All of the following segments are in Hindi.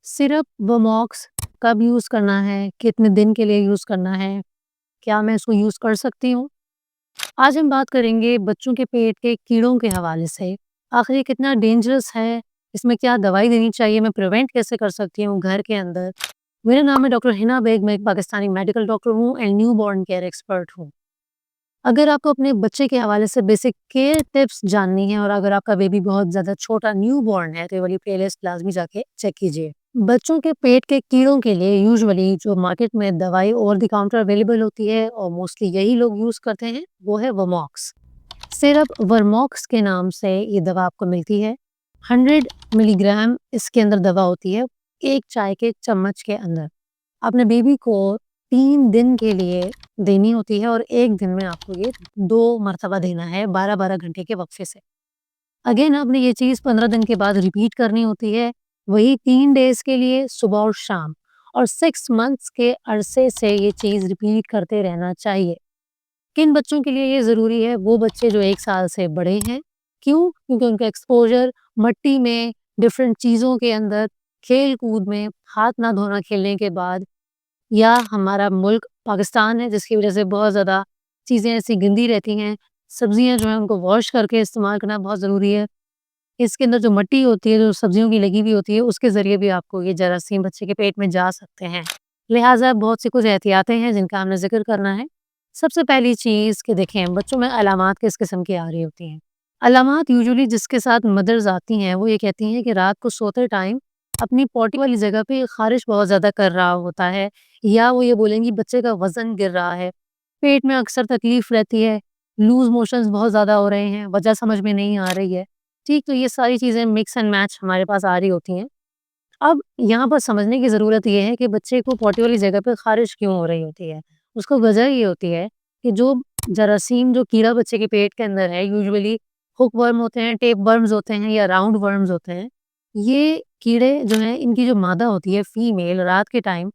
सिरप वमॉक्स कब यूज़ करना है? कितने दिन के लिए यूज़ करना है? क्या मैं इसको यूज़ कर सकती हूँ? आज हम बात करेंगे बच्चों के पेट के कीड़ों के हवाले से। आखिर ये कितना डेंजरस है? इसमें क्या दवाई देनी चाहिए? मैं प्रिवेंट कैसे कर सकती हूँ घर के अंदर? मेरा नाम है डॉक्टर हिना बेग, मैं एक पाकिस्तानी मेडिकल डॉक्टर हूँ एंड न्यूबॉर्न केयर एक्सपर्ट हूँ। अगर आपको अपने बच्चे के हवाले से बेसिक केयर टिप्स जाननी है और अगर आपका बेबी बहुत ज़्यादा छोटा न्यूबॉर्न है, तो ये वाली प्लेलिस्ट लाज़मी जाके चेक कीजिए। बच्चों के पेट के कीड़ों के लिए यूजुअली जो मार्केट में दवाई ओवर द काउंटर अवेलेबल होती है और मोस्टली यही लोग यूज़ करते हैं, वो है वमॉक्स। सिरप वर्मॉक्स के नाम से ये दवा आपको मिलती है। 100 मिलीग्राम इसके अंदर दवा होती है, 1 चाय के चम्मच के अंदर। अपने बेबी को 3 दिन के लिए देनी होती है और 1 दिन में आपको ये 2 मर्तबा देना है 12-12 घंटे के वक़्फ़े से। अगेन आपने ये चीज़ 15 दिन के बाद रिपीट करनी होती है, वही 3 डेज़ के लिए सुबह और शाम और 6 मंथ्स के अरसे से ये चीज़ रिपीट करते रहना चाहिए। किन बच्चों के लिए ये ज़रूरी है? वो बच्चे जो 1 साल से बड़े हैं। क्यों? क्योंकि उनका एक्सपोज़र मट्टी में, डिफ़रेंट चीज़ों के अंदर, खेल-कूद में, हाथ ना धोना खेलने के बाद या हमारा मुल्क पाकिस्तान है जिसकी वज़ह से बहुत ज़्यादा चीज़ें ऐसी गंदी रहती हैं। सब्ज़ियाँ जो हैं उनको वॉश करके इस्तेमाल करना बहुत ज़रूरी है। इसके अंदर जो मिट्टी होती है, जो सब्जियों की लगी हुई होती है, उसके ज़रिए भी आपको ये जरासीम बच्चे के पेट में जा सकते हैं। लिहाज़ा बहुत सी कुछ एहतियातें हैं जिनका हमने ज़िक्र करना है। सबसे पहली चीज़ कि देखें बच्चों में अलामात किस किस्म की आ रही होती हैं। अलामात यूजुअली जिसके साथ मदर्स आती हैं, वो ये कहती हैं कि रात को सोते टाइम अपनी पॉटी वाली जगह पे ख़ारिश बहुत ज़्यादा कर रहा होता है या वो ये बोलेंगी बच्चे का वज़न गिर रहा है, पेट में अक्सर तकलीफ़ रहती है, लूज़ मोशंस बहुत ज़्यादा हो रहे हैं, वजह समझ में नहीं आ रही है। ठीक, तो ये सारी चीज़ें मिक्स एंड मैच हमारे पास आ रही होती हैं। अब यहाँ पर समझने की ज़रूरत ये है कि बच्चे को पॉटी वाली जगह पे ख़ारिश क्यों हो रही होती है? उसको वजह ये होती है कि जो जरासीम जो कीड़ा बच्चे के पेट के अंदर है, यूजुअली हुक वर्म होते हैं, टेप वर्म्स होते हैं या राउंड वर्म्स होते हैं। ये कीड़े जो हैं, इनकी जो मादा होती है फीमेल, रात के टाइम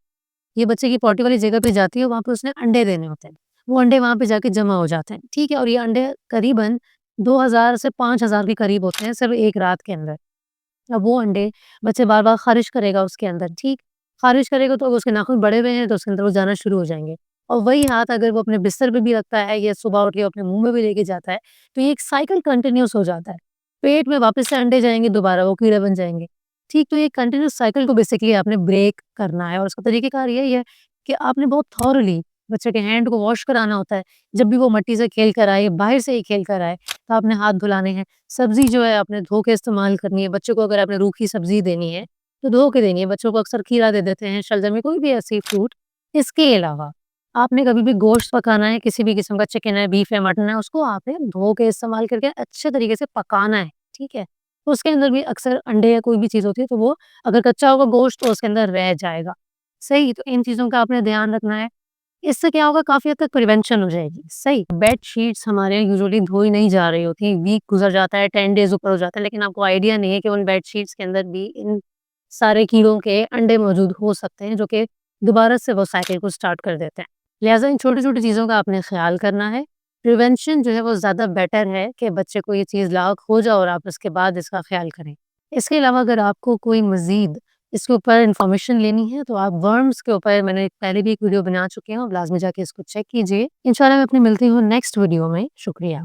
ये बच्चे की पॉटी वाली जगह पे जाती है, वहाँ पे उसने अंडे देने होते हैं। वो अंडे वहाँ पे जाके जमा हो जाते हैं, ठीक है? और ये अंडे करीबन 2000 से 5000 के करीब होते हैं सिर्फ़ 1 रात के अंदर। अब वो अंडे बच्चे बार-बार ख़ारिश करेगा उसके अंदर, ठीक? ख़ारिश करेगा तो अगर उसके नाख़ून बड़े हुए हैं तो उसके अंदर वो जाना शुरू हो जाएँगे और वही हाथ अगर वो अपने बिस्तर पे भी रखता है या सुबह उठ के अपने मुँह में भी लेके जाता है, तो ये एक साइकिल कंटिन्यूअस हो जाता है। पेट में वापस से अंडे जाएँगे, दोबारा वो कीड़े बन जाएँगे। ठीक, तो ये कंटिन्यूअस साइकिल को बेसिकली आपने ब्रेक करना है और उसका तरीक़ेकार यही है कि आपने बहुत थॉरोली बच्चे के हैंड को वॉश कराना होता है। जब भी वो मिट्टी से खेल कर आए, बाहर से ही खेल कर आए, तो आपने हाथ धुलाने हैं। सब्ज़ी जो है आपने धो के इस्तेमाल करनी है। बच्चों को अगर आपने रूखी सब्ज़ी देनी है, तो धो के देनी है। बच्चों को अक्सर खीरा दे देते हैं, शलजम में कोई भी ऐसी फ्रूट। इसके अलावा आपने कभी भी गोश्त पकाना है, किसी भी किस्म का चिकन है, बीफ है, मटन है, उसको आपने धो के इस्तेमाल करके अच्छे तरीके से पकाना है, ठीक है? तो उसके अंदर भी अक्सर अंडे या कोई भी चीज़ होती है, तो वो अगर कच्चा होगा गोश्त तो उसके अंदर रह जाएगा। सही? तो इन चीज़ों का आपने ध्यान रखना है। इससे क्या होगा काफ़ी हद तक प्रिवेंशन हो जाएगी, सही। बेडशीट्स हमारे यहाँ यूजुअली धोई नहीं जा रही होती, वीक गुज़र जाता है, 10 डेज़ ऊपर हो जाता है, लेकिन आपको आइडिया नहीं है कि उन बेडशीट्स के अंदर भी इन सारे कीड़ों के अंडे मौजूद हो सकते हैं, जो कि दोबारा से वो साइकिल को स्टार्ट कर देते हैं। लिहाज़ा इन छोटी-छोटी चीज़ों का आपने ख़्याल करना है। प्रिवेंशन जो है वो ज़्यादा बेटर है कि बच्चे को ये चीज़ लाक हो जाए और आप उसके बाद इसका ख़्याल करें। इसके अलावा अगर आपको कोई मज़ीद इसके ऊपर इन्फॉर्मेशन लेनी है तो आप वर्म्स के ऊपर मैंने पहले भी एक वीडियो बना चुकी हूँ, आप लाज़मी जाके इसको चेक कीजिए। इंशाल्लाह मैं अपनी मिलती हूँ नेक्स्ट वीडियो में। शुक्रिया।